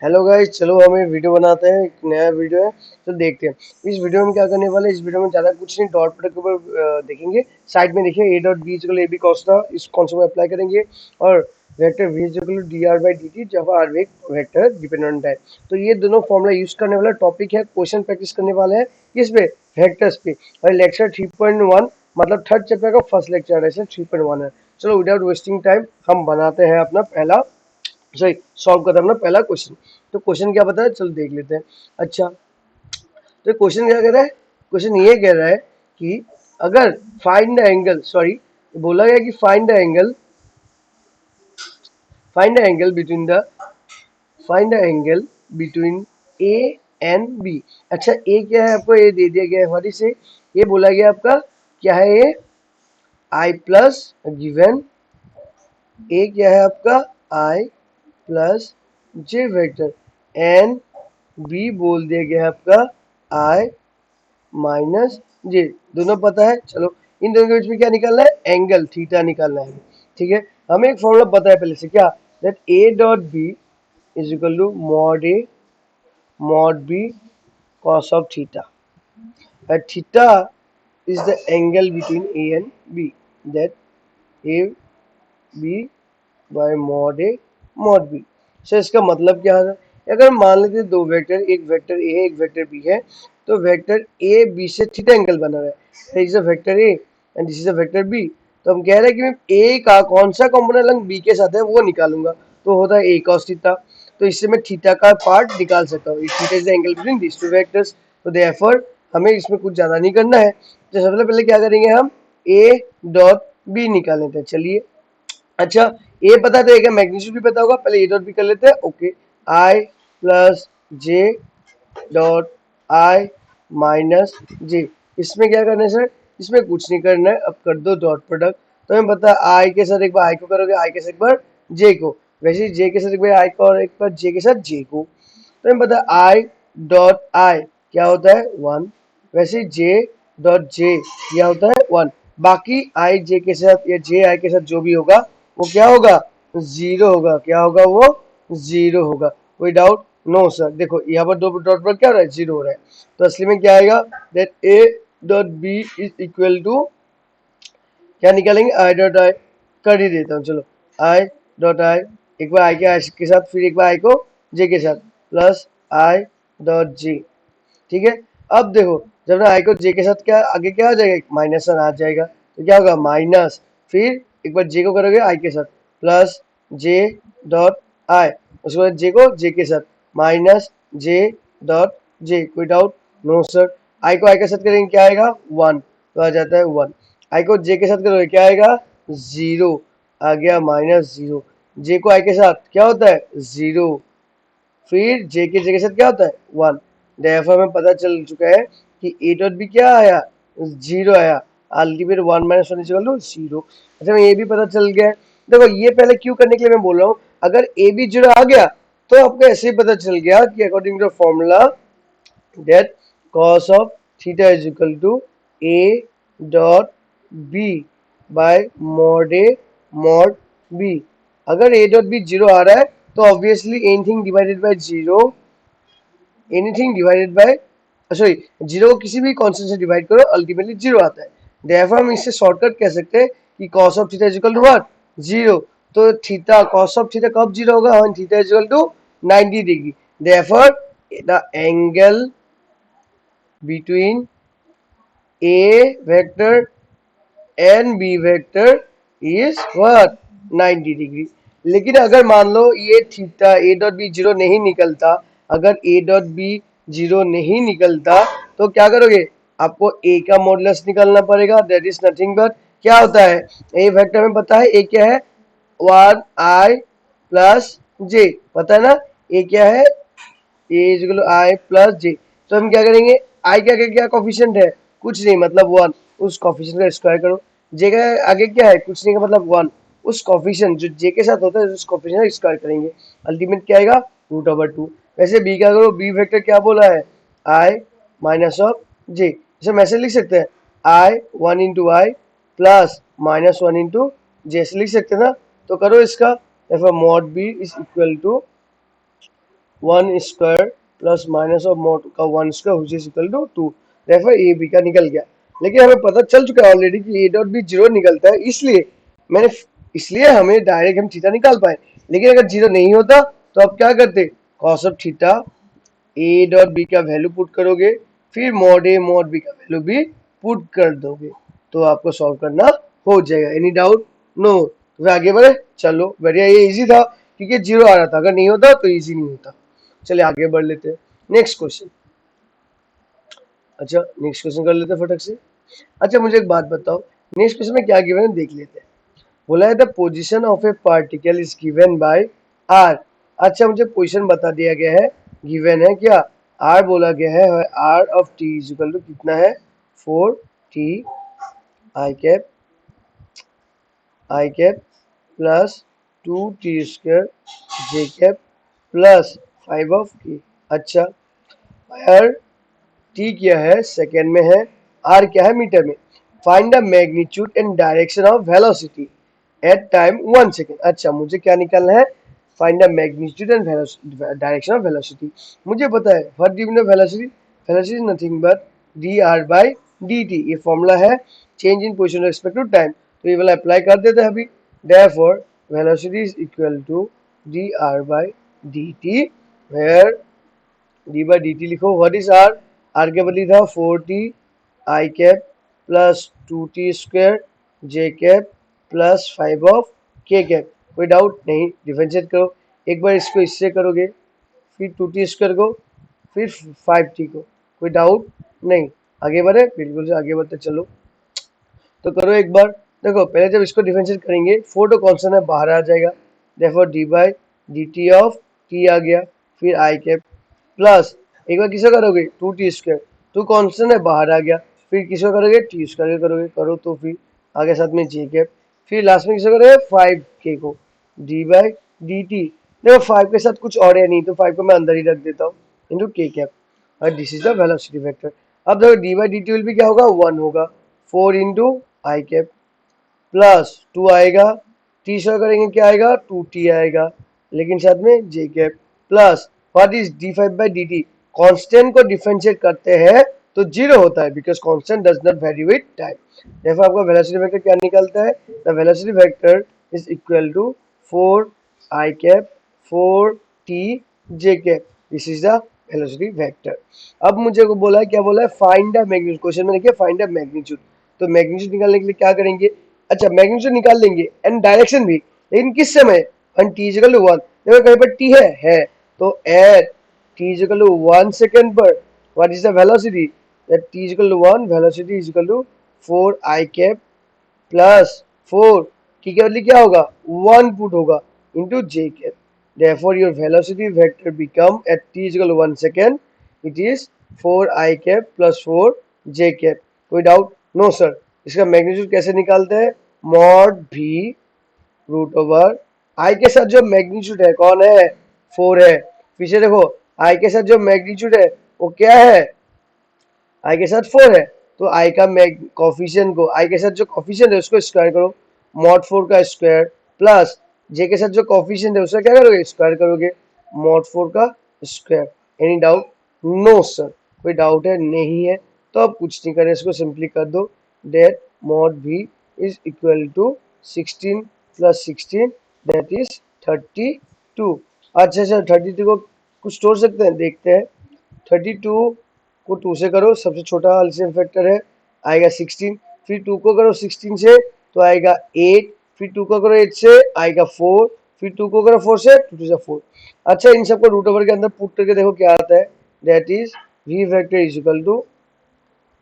Hello guys, चलो हम एक वीडियो बनाते हैं। एक नया वीडियो है तो देखते हैं इस वीडियो में क्या करने वाले हैं। इस वीडियो में ज़्यादा कुछ नहीं, डॉट प्रोडक्ट के ऊपर देखेंगे। साइड में देखिए A dot B equal A B cos theta, इस कॉन्सेप्ट में अप्लाई करेंगे। और vector V equal D R by D T, जब आर एक वेक्टर डिपेंडेंट है। तो ये दोनों फॉर्मूला यूज करने वाला टॉपिक है, क्वेश्चन प्रैक्टिस करने वाले हैं किस पे, वेक्टर्स पे। और लेक्चर 3.1 मतलब थर्ड चैप्टर का फर्स्ट लेक्चर है, 3.1 है। चलो विदाउट वेस्टिंग टाइम हम बनाते हैं अपना पहला, सॉरी सॉल्व करते हैं अपना पहला क्वेश्चन। तो क्वेश्चन क्या बता है, चलो देख लेते हैं। अच्छा, तो क्वेश्चन क्या कह रहा है, क्वेश्चन ये कह रहा है कि अगर फाइंड द एंगल, सॉरी बोला गया कि find the angle between the find the angle between A and B. अच्छा, ए क्या है आपको, ये दे दिया गया है हमारी से। ये बोला गया आपका क्या है, ये आई प्लस गिवन, ए क्या है आपका आई प्लस जे वेक्टर, एन बी बोल दिया गया है आपका आई माइनस जे। दोनों पता है। चलो इन दोनों के बीच में क्या निकालना है, एंगल थीटा निकालना है। ठीक है, हमें एक फॉर्मूला पता है पहले से, क्या, that A dot B is equal to mod A mod B cos of theta. Theta is the angle between A and B, that A B by mod A mod B। सो इसका मतलब क्या है, अगर मान लेते दो वेक्टर, एक vector A है एक वेक्टर B है, तो वेक्टर A B से थीटा एंगल बना रहा है, this is a vector A and this is a vector B। तो हम कह रहे हैं कि मैं A का कौन सा कंपोनेंट लंग B के साथ है वो निकालूंगा, तो होता है A cos थीटा। तो इससे मैं थीटा का पार्ट निकाल सकता हूँ, theta is the angle between this two vectors. तो देयरफॉर हमें इसमें कुछ ज्यादा नहीं करना है। तो सबसे पहले क्या करेंगे, हम A डॉट B निकाल लेते हैं। चलिए, अच्छा ए पता तो एक मैग्नीट्यूड भी पता होगा, पहले ए डॉट बी कर लेते हैं। Okay, I plus J dot I minus J. इसमें क्या करना है सर, इसमें कुछ नहीं करना है, अब कर दो डॉट प्रोडक्ट। तो हमें पता है आई के साथ एक बार आई को करोगे, आई के साथ एक बार जे को, वैसे ही जे के साथ एक बार आई को और एक बार जे के साथ जे को। तो हमें पता है आई डॉट आई क्या होता है 1, वैसे जे डॉट जे क्या होता है 1। बाकी आई जे के साथ या जे आई के साथ जो भी होगा वो क्या होगा, जीरो होगा। क्या होगा वो, जीरो होगा। कोई डाउट, नो सर। देखो यहाँ पर दो डॉट पर क्या हो रहा है, जीरो हो रहा है। तो असली में क्या आएगा, that A dot B is equal to, क्या निकालेंगे, आई डॉट आई। कर ही देता हूँ, चलो आई डॉट आई, एक बार आई के आई के साथ, फिर एक बार आई को जे के साथ, प्लस आई डॉट जे। ठीक है, अब देखो जब ना आई को जे के साथ क्या आगे क्या आ जाएगा, माइनस वन आ जाएगा। तो क्या होगा, माइनस, फिर एक बार जे को करोगे आई के साथ, प्लस जे डॉट आई, उसके बाद जे को जे के साथ, माइनस जे डॉट जे। कोई डाउट, नो सर। आई के साथ करेंगे क्या आएगा, वन, तो आ जाता है वन। आई को जे के साथ करोगे क्या आएगा, जीरो, आ गया माइनस जीरो। जे को आई के साथ क्या होता है, जीरो, फिर जे के साथ क्या होता है 1। देयरफॉर हमें पता चल चुका है कि ए डॉट बी क्या आया, जीरो आया। Ultimate 1 minus one equal to zero. अच्छा, हमें ये भी पता चल गया है। देखो ये पहले क्यों करने के लिए मैं बोल रहा हूँ, अगर ए बी जीरो आ गया तो आपको ऐसे ही पता चल गया कि according to formula that cos of theta is equal to a dot b by mod a mod b। अगर a dot b जीरो आ रहा है तो obviously anything divided by sorry, zero को किसी भी कांस्टेंट से डिवाइड करो अल्टीमेटली जीरो आता है। देयरफॉर हम इससे शॉर्टकट कह सकते हैं कि cos of theta is equal to what, zero. तो थीटा cos ऑफ थीटा कब जीरो होगा, when theta is equal to 90 degree. Therefore the angle between A vector and B vector is what, 90 degree. लेकिन अगर मान लो ये theta A dot B zero नहीं निकलता, अगर ए डॉट बी जीरो नहीं निकलता तो क्या करोगे, आपको ए का मॉडुलस निकालना पड़ेगा। दैट इज नथिंग बट क्या होता है, ए वेक्टर में पता है ए क्या है, 1 आई प्लस जे, पता है ना ए क्या है, A is equal to I plus J. तो हम क्या करेंगे, आई के आगे क्या कॉफिशिएंट है, कुछ नहीं मतलब वन, उस कॉफिशिएंट का स्क्वायर करो। जे के आगे क्या है, कुछ नहीं का मतलब वन, उस कॉफिशिएंट जो जे के साथ होता है उस कॉफिशिएंट का स्क्वायर करेंगे। अल्टीमेट क्या आएगा, रूट ओवर टू। वैसे बी का करो, बी वेक्टर क्या बोला है, आई माइनस ऑफ जे। जैसे हम ऐसे लिख सकते हैं, I one into I plus minus one into J, ऐसे लिख सकते हैं ना। तो करो इसका, mod B is equal to one square plus minus of mod का one square which is equal to 2। Refer A B का निकल गया, लेकिन हमें पता चल चुका है ऑलरेडी कि ए डॉट बी जीरो निकलता है, इसलिए मैंने इसलिए हमें डायरेक्ट हम थीटा निकाल पाए। लेकिन अगर जीरो नहीं होता तो आप क्या करते, cos of theta A dot B का वैल्यू पुट करोगे, फिर मॉड ए मॉड बी का वैल्यू भी पुट कर दोगे, तो आपको सॉल्व करना हो जाएगा। Any doubt? नो। तो आगे बढ़े, चलो बढ़िया, ये इजी था क्योंकि जीरो आ रहा था, अगर नहीं होता तो इजी नहीं होता। चलिए आगे बढ़ लेते हैं, नेक्स्ट क्वेश्चन। अच्छा नेक्स्ट क्वेश्चन कर लेते हैं फटक से। अच्छा मुझे एक बात बताओ, नेक्स्ट क्वेश्चन में क्या गिवन है देख लेते हैं। बोला है the position of a particle is given by R. अच्छा मुझे पोजीशन बता दिया गया है, गिवन है क्या, आर बोला गया है, R of T is equal to कितना है, 4t I cap plus 2t square J cap plus 5 of K. अच्छा यार टी क्या है, सेकेंड में है, आर क्या है, मीटर में। Find the magnitude and direction of velocity at time 1 second. अच्छा मुझे क्या निकालना है, find the magnitude and direction of velocity. मुझे पता है what given the velocity, velocity nothing but D R by D T, ये फॉर्मूला है change in position respect to time, तो ये वाला अप्लाई कर देते हैं अभी। Therefore velocity is equal to D R by D T, where D by D T लिखो, व्हाट इज आर, आर के बदली था 4t I cap plus 2t square J cap plus 5 of के कैप। कोई डाउट नहीं, differentiate करो, एक बार इसको इससे करोगे, फिर 2t स्क्वायर को, फिर 5t को, कोई डाउट नहीं। आगे बढ़े, बिल्कुल से आगे बढ़ते चलो, तो करो एक बार। देखो पहले जब इसको डिफरेंशिएट करेंगे, 4 तो कॉन्स्टेंट है बाहर आ जाएगा, therefore D by D T of T आ गया, फिर आई कैप प्लस एक बार किसे करोगे 2t स्क्वायर, 2 कांस्टेंट है बाहर आ गया, फिर किसे करोगे t स्क्वायर करोगे, करो तो फिर आगे साथ में j कैप, फिर लास्ट में किसे करोगे 5k को d बाई डी टी। देखो 5 के साथ कुछ और है नहीं, तो 5 को मैं अंदर ही रख देता हूँ इंटू k कैप, और this is the velocity vector. अब देखो D by D T will भी क्या होगा, 1 होगा, 4 इंटू आई कैप प्लस 2 आएगा, टी स्क्वायर करेंगे क्या आएगा 2t आएगा, लेकिन साथ में j cap plus what is d5 by D T. Constant को डिफरेंशिएट करते हैं तो जीरो होता है, because constant does not vary with time. देखो आपका वेलोसिटी वेक्टर क्या निकलता है, the velocity vector is equal to 4 I cap 4 T J cap, this is the velocity vector. अब मुझे को बोला है, क्या बोला है, फाइंड द मैग्नीट्यूड, क्वेश्चन में देखिए फाइंड द मैग्नीट्यूड, तो मैग्नीट्यूड निकालने के लिए क्या करेंगे, अच्छा मैग्नीट्यूड निकाल लेंगे एंड डायरेक्शन भी, लेकिन किस समय, वन टी इक्वल टू 1, देखो कहीं पर टी है, तो eight t is equal to 1 second पर what is the velocity, that t is equal to 1, velocity is equal to 4 I cap plus 4 की क्या बदली क्या होगा 1 पुट होगा into j cap, therefore your velocity vector become at t is equal to 1 second, it is 4 I cap plus 4 j cap। कोई doubt? No sir. इसका मैग्नीट्यूड कैसे निकालते हैं, मॉड भी रूट ओवर आई के साथ जो मैग्नीट्यूड है कौन है, 4 है, पीछे देखो आई के साथ जो मैग्नीट्यूड है वो क्या है, आई के साथ 4 है, तो आई का कॉफिशिएंट को, आई के साथ जो कॉफिशिएंट है उसको स्क्वायर करो, मॉड 4 का स्क्वायर प्लस जे के साथ जो कॉफिशिएंट है उसका क्या करोगे, स्क्वायर करोगे, मॉड 4 का square. Any doubt? No sir. कोई डाउट है, नहीं है, तो अब कुछ नहीं करें, इसको सिंपली कर दो, डेट मॉड भी is equal to 16 plus 16 that is 32। अच्छा अच्छा 32 को कुछ तोड़ सकते हैं, देखते हैं, 32 को 2 से करो, सबसे छोटा एलसीएम फैक्टर है, आएगा 16, फिर 2 को करो 16 से तो आएगा 8, फिर 2 को करो 8 से आएगा 4, फिर 2 को करो 4 से 2 से 4। अच्छा इन सबको रूट ओवर के अंदर पुट करके देखो क्या आता है, that is V vector is equal to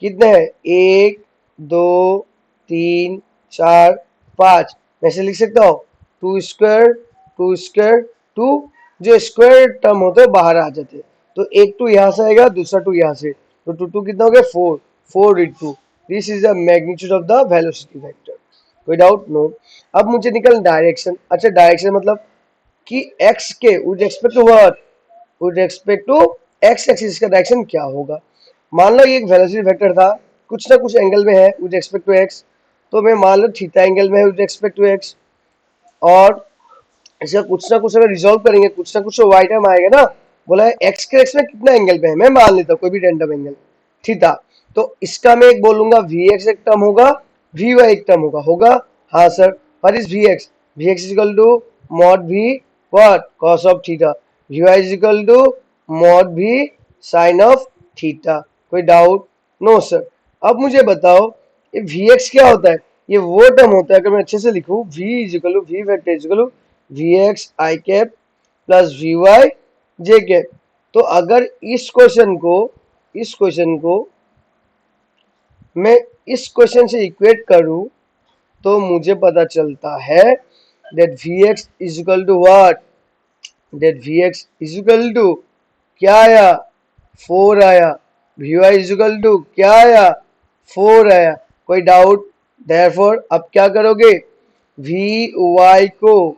कितने हैं, 1 2 3 4 5, मैं से लिख सकता हूँ 2 स्क्वायर 2, जो स्क्वायर टर्म होते हैं बाहर आ जाते हैं, तो एक 2 यहाँ से आएगा, दूसरा 2 यहाँ से, तो 2 2 कितना हो गया 4, 4 into, this is the magnitude of the velocity vector. कोई डाउट? नो। अब मुझे निकल डायरेक्शन। अच्छा डायरेक्शन मतलब कि x के with respect to what, with respect to x axis का डायरेक्शन क्या होगा। मान लो ये एक वेलोसिटी वेक्टर था, कुछ ना कुछ एंगल में है विद रिस्पेक्ट टू x, तो मैं मान लो थीटा एंगल में है विद रिस्पेक्ट टू x, और इसका कुछ ना कुछ अगर रिजॉल्व करेंगे कुछ ना कुछ तो वाई टर्म आएगा ना, बोला है एक्स के एक्स में कितना एंगल पे है, मैं मान लेता हूँ कोई भी रैंडम एंगल थीटा। तो इसका मैं एक बोलूंगा वी एक्स एक टर्म होगा, वी वाई एक टर्म होगा। हाँ सर, what is V X? V X is equal to mod V what cos of theta, V Y is equal to mod V sine of theta. कोई doubt? No sir. अब मुझे बताओ ये we x क्या होता है? ये वो टर्म होता है, अगर मैं अच्छे से लिखूं, V is equal to V vector is equal to V X I cap plus V Y J cap. तो अगर इस क्वेश्चन को मैं इस क्वेश्चन से इक्वेट करूं तो मुझे पता चलता है that V X is equal to what, that V X is equal to क्या आया, 4 आया। V Y is equal to क्या आया, 4 आया। कोई डाउट? देयरफॉर अब क्या करोगे, वी वाई को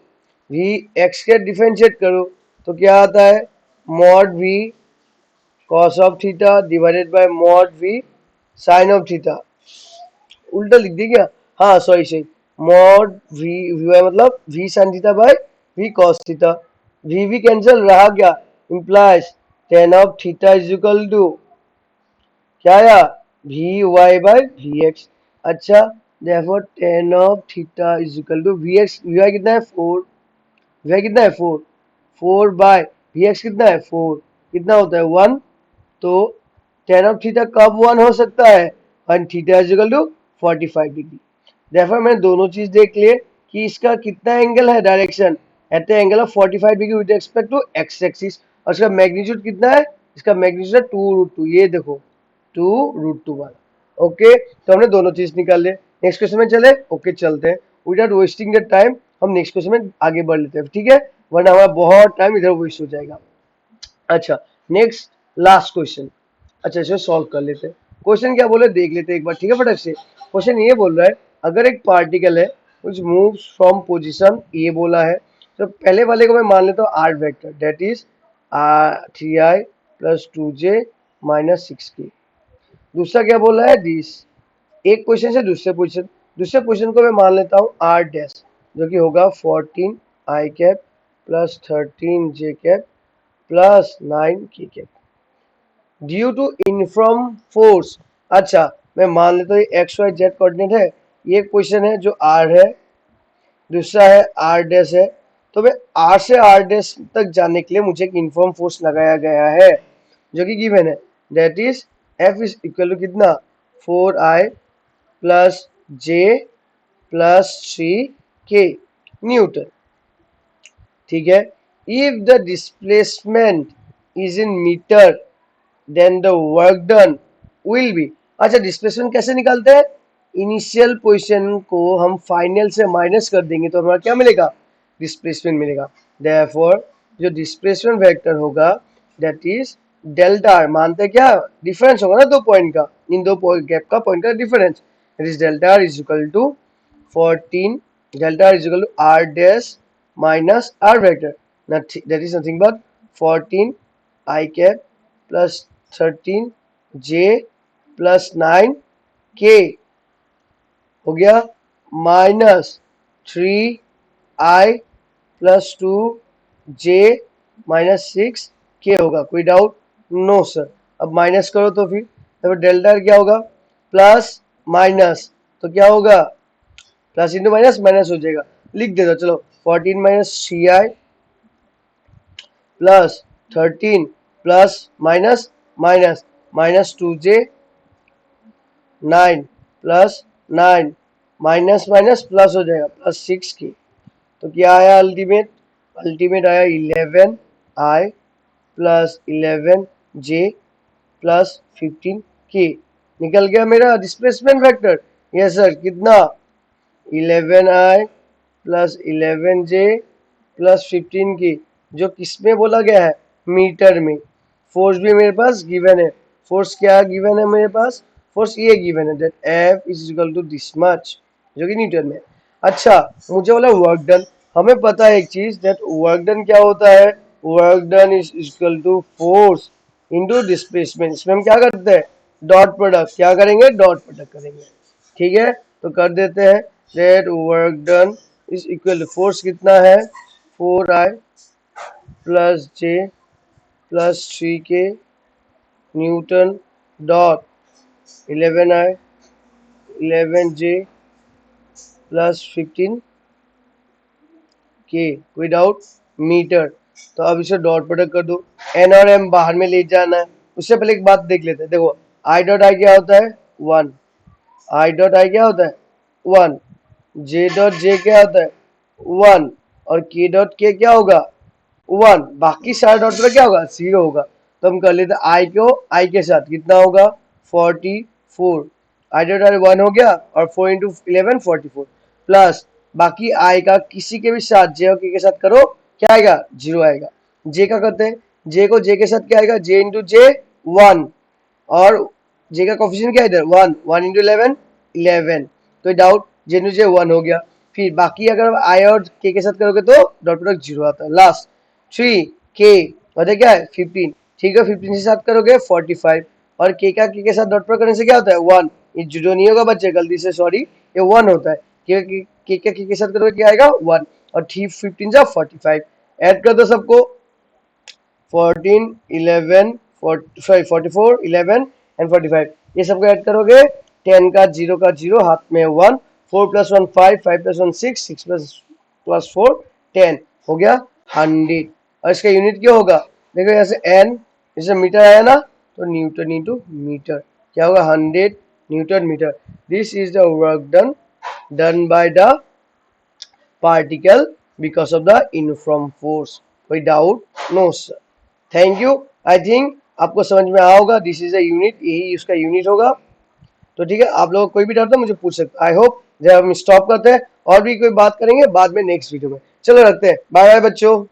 वी एक्स के डिफरेंशिएट करो तो क्या आता है, mod V cos of theta divided by mod V sine of theta. उल्टा लिख दिया क्या? हाँ सॉरी सही, मॉड वी वी वाई मतलब V sine theta by V cos theta. V cancel रहा क्या, implies tan of theta is equal to क्या आया, V Y by V X. अच्छा, therefore tan of theta is equal to V X, V Y कितना है 4, we Y कितना है 4, 4 bye V x कितना है 4, कितना होता है 1। तो टेन ऑफ थीटा कब 1 हो सकता है, one theta is equal to 45 degree. Therefore मैंने दोनों चीज देख लिए कि इसका कितना एंगल है, direction at the angle of 45 degree with respect to X axis, और इसका मैग्नीट्यूड कितना है, इसका मैग्नीट्यूड है 2√2, ये देखो 2√2 वाला। ओके, तो हमने दोनों चीज निकाल लिए। नेक्स्ट क्वेश्चन में चले, ओके चलते हैं, विदाउट वेस्टिंग द टाइम हम नेक्स्ट क्वेश्चन में आगे बढ़ लेते हैं, ठीक है, वरना हमारा बहुत टाइम इधर वेस्ट हो जाएगा। अच्छा, नेक्स्ट लास्ट क्वेश्चन, अच्छा इसे सॉल्व कर लेते हैं। क्वेश्चन क्या बोले देख लेते हैं एक बार, ठीक है फटक से। क्वेश्चन ये बोल रहा है अगर एक पार्टिकल है which moves from position A बोला है, तो पहले वाले को मैं मान लेता हूँ R vector, that is 3i plus 2j minus 6k। दूसरा क्या बोला है दिस, एक पोजीशन से दूसरे पोजीशन को मैं मान लेता हूँ आर डैश, जो कि होगा 14 आई कैप प्लस 13 जे कैप प्लस 9 के कैप ड्यू टू इनफ्रॉम फोर्स। अच्छा, मैं मान लेता हूँ ये एक्स वाई जेड कोऑर्डिनेट है, ये एक पोजीशन है जो आर है, दूसरा है आर डैश है। तो मैं आर से आर डैश तक जाने के लिए मुझे एक इनफॉर्म फोर्स लगाया गया है जो कि गिवन है, that is F is equal to कितना, 4i plus J plus 3k newton, ठीक है। If the displacement is in metre then the work done will be. अच्छा, डिस्प्लेसमेंट कैसे निकालते हैं, इनिशियल पोजीशन को हम फाइनल से माइनस कर देंगे तो हमारा क्या मिलेगा, डिस्प्लेसमेंट मिलेगा। देयरफॉर जो डिस्प्लेसमेंट वेक्टर होगा दैट इज डेल्टा आर, मानते हैं क्या, डिफरेंस होगा ना दो पॉइंट का, इन दो गैप का पॉइंट का difference, that is delta R is equal to 14, delta R is equal to R dash minus R vector, that is nothing but 14 i cap plus 13 j plus 9 k हो गया minus 3i plus 2j minus 6k होगा। कोई doubt? No sir. अब minus करो तो फिर delta क्या होगा, प्लस माइनस तो क्या होगा, प्लस इंटू माइनस माइनस हो जाएगा, लिख देता चलो 14 minus 3i plus 13 plus minus minus minus 2j 9 plus 9 minus minus plus हो जाएगा प्लस 6k। तो क्या आया अल्टीमेट, अल्टीमेट आया 11i plus 11j plus 15k। निकल गया मेरा डिस्प्लेसमेंट वेक्टर। यस सर, कितना, 11i plus 11j plus 15k, जो किसमें बोला गया है, मीटर में। फोर्स भी मेरे पास गिवन है, फोर्स क्या गिवन है मेरे पास, फोर्स ये गिवन है that F is equal to this much, जो कि न्यूटन में। अच्छा, मुझे बोला वर्क डन, हमें पता है एक चीज दैट वर्क डन क्या होता है, work done is equal to force into displacement. इसमें हम क्या करते हैं, डॉट प्रोडक्ट, क्या करेंगे, डॉट प्रोडक्ट करेंगे, ठीक है। तो कर देते हैं that work done is equal to force कितना है 4i plus j plus 3k newton dot 11i 11j plus 15k कोई डाउट मीटर। तो अब इसे डॉट प्रोडक्ट कर दो, एन और एम बाहर में ले जाना है। उससे पहले एक बात देख लेते हैं, देखो आई डॉट आई क्या होता है 1, आई डॉट आई क्या होता है 1, जे डॉट जे क्या होता है 1 और के डॉट के क्या होगा 1, बाकी सारे डॉट पर क्या होगा 0 होगा। तो हम कर लेते हैं आई को आई के साथ, कितना होगा 44, आई डॉट आई 1 हो गया और 4 इंटू 11 44 प्लस बाकी आई का किसी के भी साथ जे और के साथ करो क्या आएगा 0 आएगा। जे का करते हैं, जे को जे के साथ क्या आएगा जे इंटू जे 1 और जे का कोफिशिएंट क्या है इधर 1, 1 इंटू 11 11, तो डाउट जे इंटू जे 1 हो गया। फिर बाकी अगर आई और के साथ करोगे तो डॉट प्रोडक्ट 0 आता है। लास्ट 3k और क्या है 15, ठीक है 15 से साथ करोगे 45 और के साथ डॉट प्रोडक्ट करने से क्या होता है 1, ये जीरो नहीं होगा बच्चे गलती से, सॉरी ये 1 होता है। के साथ करोगे क्या आएगा 1 और 3 15 जा 45, ऐड कर दो सबको 14 11 44 11 एंड 45, ये सबको ऐड करोगे 10 का 0 का 0 हाथ में 1, 4 प्लस 1 5, 5 प्लस 1 6, 6 प्लस 4 10 हो गया 100। और इसका यूनिट क्या होगा देखो यहाँ से एन, जैसे मीटर आया ना तो न्यूटन इंटू मीटर क्या होगा 100 Newton metre. This is the work done by the particle because of the uniform force. कोई doubt no sir, thank you. I think आपको समझ में आया होगा, दिस इज अ यूनिट, यही उसका यूनिट होगा। तो ठीक है, आप लोग कोई भी डाउट है मुझे पूछ सकते। आई होप जब हम स्टॉप करते हैं और भी कोई बात करेंगे बाद में नेक्स्ट वीडियो में। चलो रखते हैं, बाय बाय बच्चों।